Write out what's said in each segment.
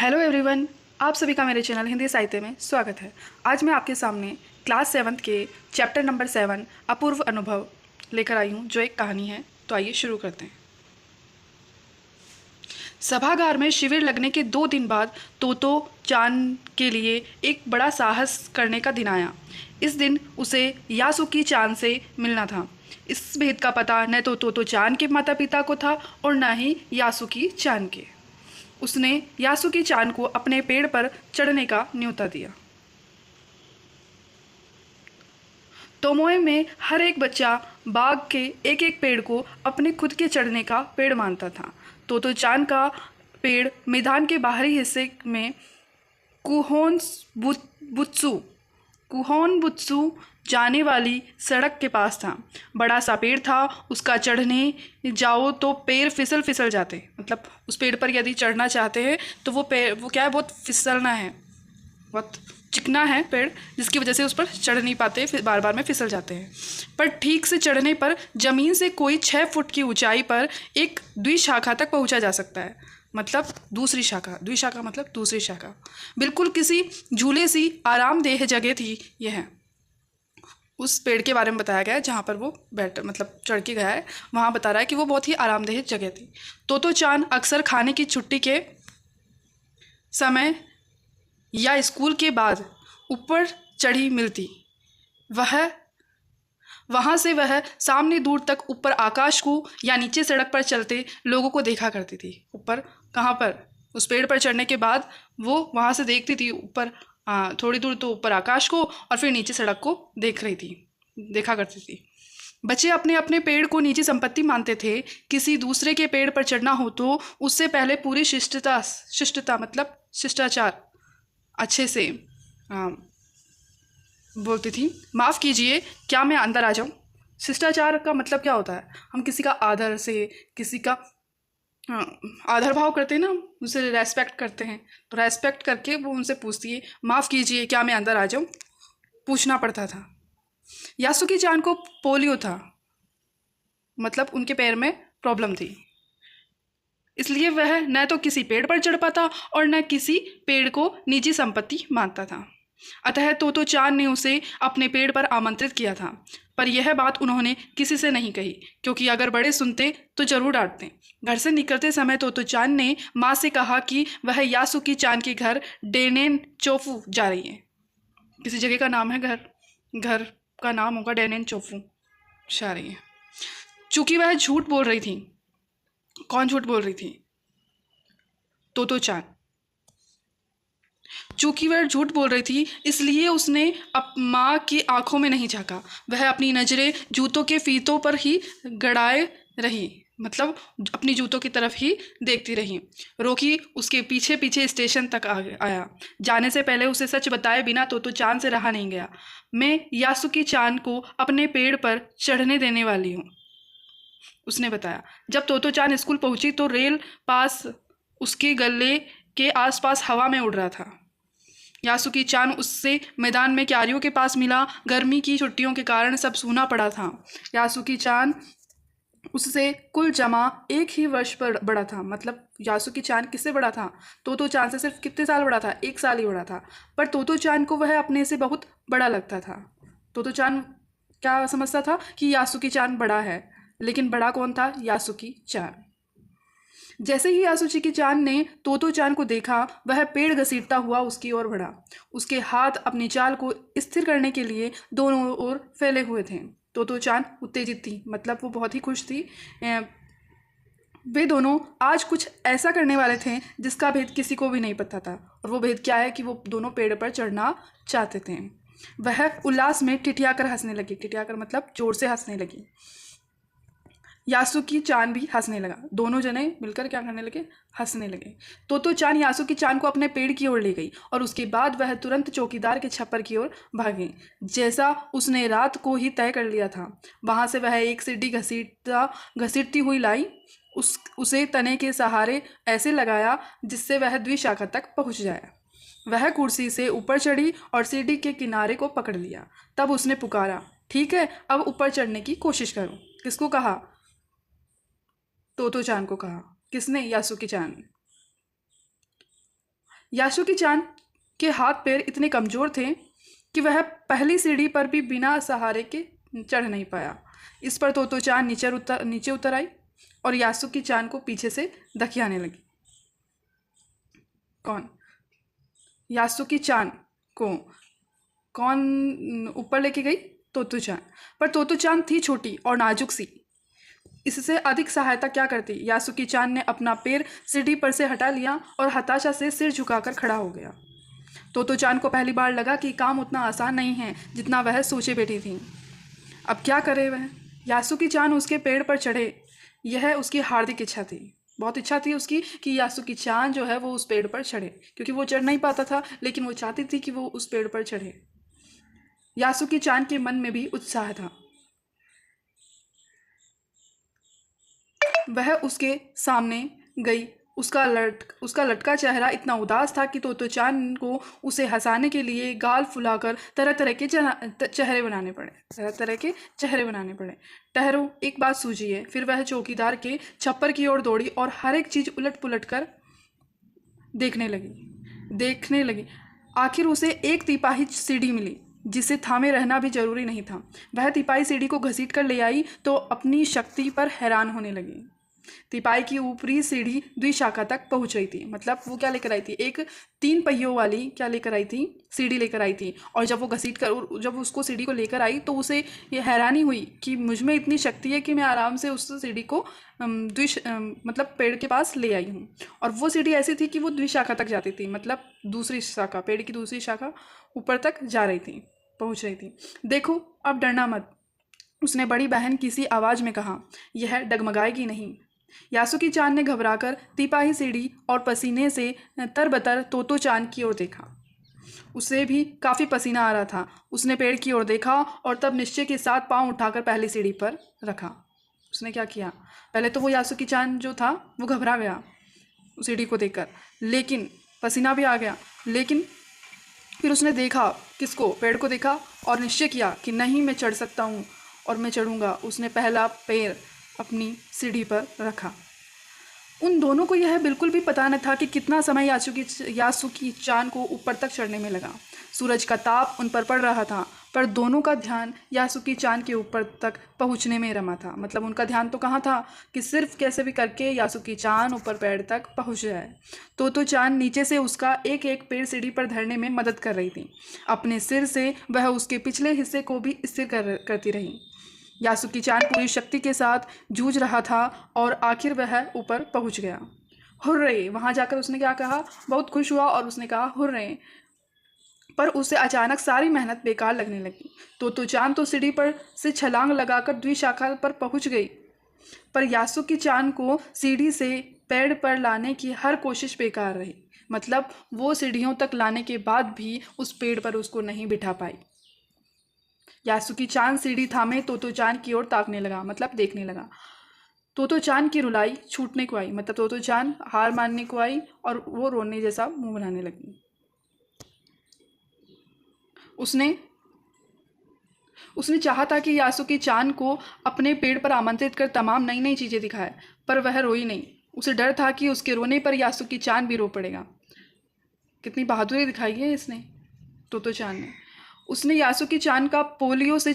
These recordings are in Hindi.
हेलो एवरीवन, आप सभी का मेरे चैनल हिंदी साहित्य में स्वागत है। आज मैं आपके सामने क्लास 7th के चैप्टर नंबर 7 अपूर्व अनुभव लेकर आई हूँ, जो एक कहानी है। तो आइए शुरू करते हैं। सभागार में शिविर लगने के 2 दिन बाद तोतो चान के लिए एक बड़ा साहस करने का दिन आया। इस दिन उसे यासुकी चान से मिलना था। इस भेद का पता न तो तोतो चान के माता पिता को था और न ही यासुकी चान के। उसने यासुकी चान को अपने पेड़ पर चढ़ने का न्योता दिया। तोमोए में हर एक बच्चा बाग के एक एक पेड़ को अपने खुद के चढ़ने का पेड़ मानता था। तोतो चान का पेड़ मैदान के बाहरी हिस्से में कुहोन बुत्सु जाने वाली सड़क के पास था। बड़ा सा पेड़ था, उसका चढ़ने जाओ तो पैर फिसल जाते। मतलब उस पेड़ पर यदि चढ़ना चाहते हैं तो वो क्या है, बहुत फिसलना है, बहुत चिकना है पेड़, जिसकी वजह से उस पर चढ़ नहीं पाते, फिर बार बार में फिसल जाते हैं। पर ठीक से चढ़ने पर ज़मीन से कोई 6 फुट की ऊंचाई पर एक द्विशाखा तक पहुंचा जा सकता है। मतलब दूसरी शाखा, द्विशाखा मतलब दूसरी शाखा। बिल्कुल किसी झूले सी आरामदेह जगह थी यह। उस पेड़ के बारे में बताया गया है जहाँ पर वो मतलब चढ़ के गया है, वहाँ बता रहा है कि वो बहुत ही आरामदेह जगह थी। तोतो चान अक्सर खाने की छुट्टी के समय या स्कूल के बाद ऊपर चढ़ी मिलती। वहाँ से वह सामने दूर तक ऊपर आकाश को या नीचे सड़क पर चलते लोगों को देखा करती थी। ऊपर कहाँ पर? उस पेड़ पर चढ़ने के बाद वो वहाँ से देखती थी ऊपर, थोड़ी दूर तो ऊपर आकाश को और फिर नीचे सड़क को देखा करती थी। बच्चे अपने अपने पेड़ को निजी संपत्ति मानते थे। किसी दूसरे के पेड़ पर चढ़ना हो तो उससे पहले पूरी शिष्टता मतलब शिष्टाचार अच्छे से बोलती थी। माफ़ कीजिए, क्या मैं अंदर आ जाऊँ? शिष्टाचार का मतलब क्या होता है? हम किसी का आदर से, किसी का आदर भाव करते हैं ना, उनसे रेस्पेक्ट करते हैं। तो रेस्पेक्ट करके वो उनसे पूछती है, माफ़ कीजिए, क्या मैं अंदर आ जाऊँ? पूछना पड़ता था। यासुकी चान को पोलियो था, मतलब उनके पैर में प्रॉब्लम थी, इसलिए वह न तो किसी पेड़ पर चढ़ पाता और न किसी पेड़ को निजी संपत्ति मानता था। अतः तोतो चान ने उसे अपने पेड़ पर आमंत्रित किया था, पर यह बात उन्होंने किसी से नहीं कही, क्योंकि अगर बड़े सुनते तो जरूर डांटते। घर से निकलते समय तोतो चान ने माँ से कहा कि वह यासुकी चान के घर डेनेन चोफू जा रही है। किसी जगह का नाम है, घर का नाम होगा डेनेन चोफू जा रही है। चूंकि वह झूठ बोल रही थी। कौन झूठ बोल रही थी? तोतो चान। चूंकि वह झूठ बोल रही थी, इसलिए उसने माँ की आंखों में नहीं झांका। वह अपनी नज़रें जूतों के फीतों पर ही गड़ाए रही, मतलब अपनी जूतों की तरफ ही देखती रही। रोकी उसके पीछे पीछे स्टेशन तक आया। जाने से पहले उसे सच बताए बिना तोतो चान से रहा नहीं गया। मैं यासुकी चान को अपने पेड़ पर चढ़ने देने वाली हूँ, उसने बताया। जब तोतो चान स्कूल पहुंची तो रेल पास उसके गले के आसपास हवा में उड़ रहा था। यासुकी चान उससे मैदान में क्यारियों के पास मिला। गर्मी की छुट्टियों के कारण सब सूना पड़ा था। यासुकी चान उससे कुल जमा 1 ही वर्ष पर बड़ा था। मतलब यासुकी चान किससे बड़ा था? तोतो चान से सिर्फ कितने साल बड़ा था? 1 साल ही बड़ा था। पर तोतो चान को वह अपने से बहुत बड़ा लगता था। तोतो चान क्या समझता था कि यासुकी चान बड़ा है, लेकिन बड़ा कौन था? यासुकी चान। जैसे ही यासुकी चान ने तोतो चान को देखा, वह पेड़ घसीटता हुआ उसकी ओर बढ़ा। उसके हाथ अपनी चाल को स्थिर करने के लिए दोनों ओर फैले हुए थे। तोतो चान उत्तेजित थी, मतलब वो बहुत ही खुश थी। वे दोनों आज कुछ ऐसा करने वाले थे जिसका भेद किसी को भी नहीं पता था। और वो भेद क्या है कि वो दोनों पेड़ पर चढ़ना चाहते थे। वह उल्लास में टिटियाकर हंसने लगी। टिटियाकर मतलब जोर से हंसने लगी। यासुकी चान भी हंसने लगा। दोनों जने मिलकर क्या करने लगे? हंसने लगे। तोतो चान यासुकी चान को अपने पेड़ की ओर ले गई और उसके बाद वह तुरंत चौकीदार के छप्पर की ओर भागी, जैसा उसने रात को ही तय कर लिया था। वहां से वह एक सीढ़ी घसीटती हुई लाई। उसे तने के सहारे ऐसे लगाया जिससे वह द्विशाखा तक पहुंच जाए। वह कुर्सी से ऊपर चढ़ी और सीढ़ी के किनारे को पकड़ लिया। तब उसने पुकारा, ठीक है, अब ऊपर चढ़ने की कोशिश करो। किसको कहा? तोतो चान को कहा। किसने? यासुकी चान। यासुकी चान के हाथ पैर इतने कमज़ोर थे कि वह पहली सीढ़ी पर भी बिना सहारे के चढ़ नहीं पाया। इस पर तोतो चान नीचे उतर आई और यासुकी चान को पीछे से धकियाने लगी। कौन? यासुकी चान को कौन ऊपर लेके गई? तोतो चान। पर तोतो चान थी छोटी और नाजुक सी, इससे अधिक सहायता क्या करती। यासुकी चान ने अपना पैर सीढ़ी पर से हटा लिया और हताशा से सिर झुकाकर खड़ा हो गया। तोतो चान को पहली बार लगा कि काम उतना आसान नहीं है जितना वह सोचे बैठी थी। अब क्या करे वह? यासुकी चान उसके पेड़ पर चढ़े, यह उसकी हार्दिक इच्छा थी। बहुत इच्छा थी उसकी कि यासुकी चान जो है वो उस पेड़ पर चढ़े, क्योंकि वो चढ़ नहीं पाता था, लेकिन वो चाहती थी कि वो उस पेड़ पर चढ़े। यासुकी चान के मन में भी उत्साह था। वह उसके सामने गई। उसका लटका चेहरा इतना उदास था कि तोतो चान को उसे हंसाने के लिए गाल फुलाकर तरह तरह के चेहरे बनाने पड़े। ठहरो, एक बात सूझी। फिर वह चौकीदार के छप्पर की ओर दौड़ी और हर एक चीज़ उलट पुलट कर देखने लगी। आखिर उसे एक तिपाही सीढ़ी मिली जिसे थामे रहना भी जरूरी नहीं था। वह तिपाही सीढ़ी को घसीट कर ले आई तो अपनी शक्ति पर हैरान होने लगी। तिपाही की ऊपरी सीढ़ी द्विशाखा तक पहुंच रही थी। मतलब वो क्या लेकर आई थी? एक 3 पहियों वाली क्या लेकर आई थी? सीढ़ी लेकर आई थी। और जब उसको सीढ़ी को लेकर आई तो उसे ये हैरानी हुई कि मुझ में इतनी शक्ति है कि मैं आराम से उस सीढ़ी को मतलब पेड़ के पास ले आई हूँ। और वो सीढ़ी ऐसी थी कि वो द्विशाखा तक जाती थी, मतलब दूसरी शाखा, पेड़ की दूसरी शाखा ऊपर तक जा रही थी, पहुँच रही थी। देखो, अब डरना मत, उसने बड़ी बहन किसी आवाज़ में कहा। यह डगमगाएगी नहीं। यासुकी चान ने घबराकर तिपाही सीढ़ी और पसीने से तरबतर तोतो चान की ओर देखा। उसे भी काफ़ी पसीना आ रहा था। उसने पेड़ की ओर देखा और तब निश्चय के साथ पांव उठाकर पहली सीढ़ी पर रखा। उसने क्या किया? पहले तो वो यासुकी चान जो था वो घबरा गया सीढ़ी को देखकर, लेकिन पसीना भी आ गया। लेकिन फिर उसने देखा, किसको? पेड़ को देखा और निश्चय किया कि नहीं, मैं चढ़ सकता हूँ और मैं चढ़ूँगा। उसने पहला पैर अपनी सीढ़ी पर रखा। उन दोनों को यह बिल्कुल भी पता न था कि कितना समय यासुकी चान को ऊपर तक चढ़ने में लगा। सूरज का ताप उन पर पड़ रहा था, पर दोनों का ध्यान यासुकी चान के ऊपर तक पहुंचने में रमा था। मतलब उनका ध्यान तो कहाँ था कि सिर्फ कैसे भी करके यासुकी चान ऊपर पेड़ तक पहुंच जाए। तोतो चान नीचे से उसका एक एक पैर सीढ़ी पर धरने में मदद कर रही थी। अपने सिर से वह उसके पिछले हिस्से को भी स्थिर करती रही। यासुकी चान पूरी शक्ति के साथ जूझ रहा था और आखिर वह ऊपर पहुंच गया। हुर्रे! वहां जाकर उसने क्या कहा? बहुत खुश हुआ और उसने कहा हुर्रे! पर उसे अचानक सारी मेहनत बेकार लगने लगी। तोतो चान तो सीढ़ी पर से छलांग लगाकर द्विशाखा पर पहुंच गई, पर यासुकी चान को सीढ़ी से पेड़ पर लाने की हर कोशिश बेकार रही। मतलब वो सीढ़ियों तक लाने के बाद भी उस पेड़ पर उसको नहीं बिठा पाई। यासुकी चान सीढ़ी थामे तोतो चान की ओर ताकने लगा, मतलब देखने लगा। तोतो चान की रुलाई छूटने को आई, मतलब तोतो चान हार मानने को आई और वो रोने जैसा मुंह बनाने लगी। उसने चाहा था कि यासुकी चान को अपने पेड़ पर आमंत्रित कर तमाम नई नई चीज़ें दिखाए, पर वह रोई नहीं। उसे डर था कि उसके रोने पर यासुकी चान भी रो पड़ेगा। कितनी बहादुरी दिखाई है इसने, तोतो चान ने। उसने यासुकी चान का पोलियो से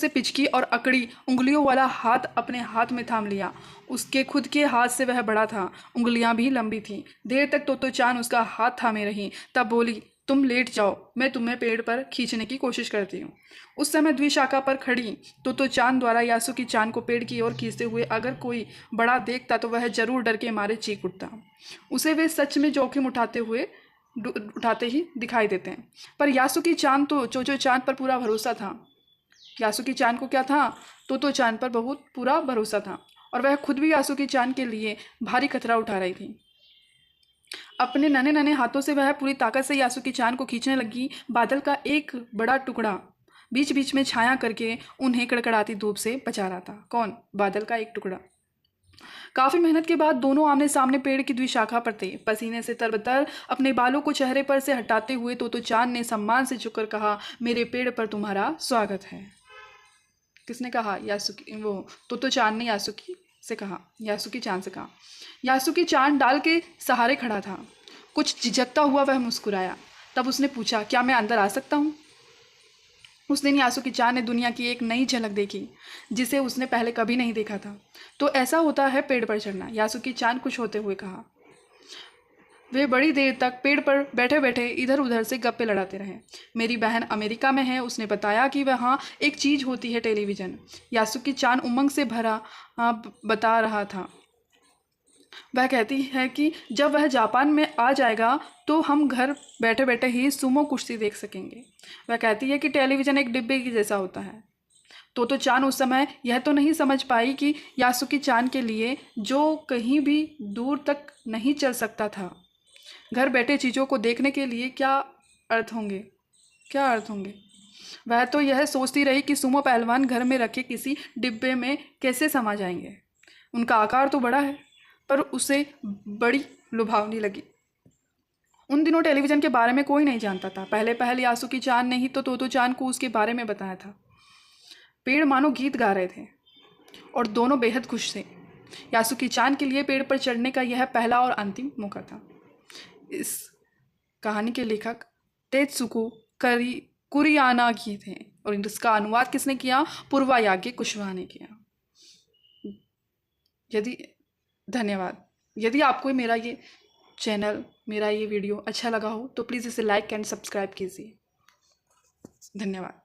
पिचकी और अकड़ी उंगलियों वाला हाथ अपने हाथ में थाम लिया। उसके खुद के हाथ से वह बड़ा था, उंगलियां भी लंबी थीं। देर तक तोतो चान उसका हाथ थामे रही, तब बोली, तुम लेट जाओ, मैं तुम्हें पेड़ पर खींचने की कोशिश करती हूँ। उस समय द्विशाखा पर खड़ी तोतो चान द्वारा यासुकी चान को पेड़ की ओर खींचते हुए अगर कोई बड़ा देखता तो वह जरूर डर के मारे चीख उठता। उसे वे सच में जोखिम उठाते ही दिखाई देते हैं। पर यासुकी चान तो चोचो चान पर पूरा भरोसा था। यासुकी चान को क्या था? तोतो चान पर बहुत पूरा भरोसा था और वह खुद भी यासुकी चान के लिए भारी खतरा उठा रही थी। अपने नन्हे नन्हे हाथों से वह पूरी ताकत से यासुकी चान को खींचने लगी। बादल का एक बड़ा टुकड़ा बीच बीच में छाया करके उन्हें कड़कड़ाती धूप से बचा रहा था। कौन? बादल का एक टुकड़ा। काफी मेहनत के बाद दोनों आमने सामने पेड़ की द्विशाखा पर थे। पसीने से तरबतर अपने बालों को चेहरे पर से हटाते हुए तोतो चान ने सम्मान से झुककर कहा, मेरे पेड़ पर तुम्हारा स्वागत है। किसने कहा? तोतो चान ने यासुकी से कहा, यासुकी चान से कहा। यासुकी चान डाल के सहारे खड़ा था। कुछ झिझकता हुआ वह मुस्कुराया। तब उसने पूछा, क्या मैं अंदर आ सकता हूँ? उस दिन यासुकी चान ने दुनिया की एक नई झलक देखी जिसे उसने पहले कभी नहीं देखा था। तो ऐसा होता है पेड़ पर चढ़ना, यासुकी चान खुश होते हुए कहा। वे बड़ी देर तक पेड़ पर बैठे बैठे इधर उधर से गप्पे लड़ाते रहे। मेरी बहन अमेरिका में है, उसने बताया कि वहाँ एक चीज़ होती है, टेलीविज़न। यासुकी चान उमंग से भरा बता रहा था। वह कहती है कि जब वह जापान में आ जाएगा तो हम घर बैठे बैठे ही सुमो कुश्ती देख सकेंगे। वह कहती है कि टेलीविज़न एक डिब्बे की जैसा होता है। तो चान उस समय यह तो नहीं समझ पाई कि यासुकी चान के लिए जो कहीं भी दूर तक नहीं चल सकता था, घर बैठे चीज़ों को देखने के लिए क्या अर्थ होंगे। वह तो यह सोचती रही कि सुमो पहलवान घर में रखे किसी डिब्बे में कैसे समा जाएंगे। उनका आकार तो बड़ा है, पर उसे बड़ी लुभावनी लगी। उन दिनों टेलीविज़न के बारे में कोई नहीं जानता था। पहले पहले यासुकी चान ने ही तो तोतो चान को उसके बारे में बताया था। पेड़ मानो गीत गा रहे थे और दोनों बेहद खुश थे। यासुकी चान के लिए पेड़ पर चढ़ने का यह पहला और अंतिम मौका था। इस कहानी के लेखक तेत्सुको कुरियानागी थे और इसका अनुवाद किसने किया? पूर्वा याग्ञ कुशवाहा ने किया। धन्यवाद। यदि आपको मेरा ये चैनल, मेरा ये वीडियो अच्छा लगा हो तो प्लीज़ इसे लाइक एंड सब्सक्राइब कीजिए। धन्यवाद।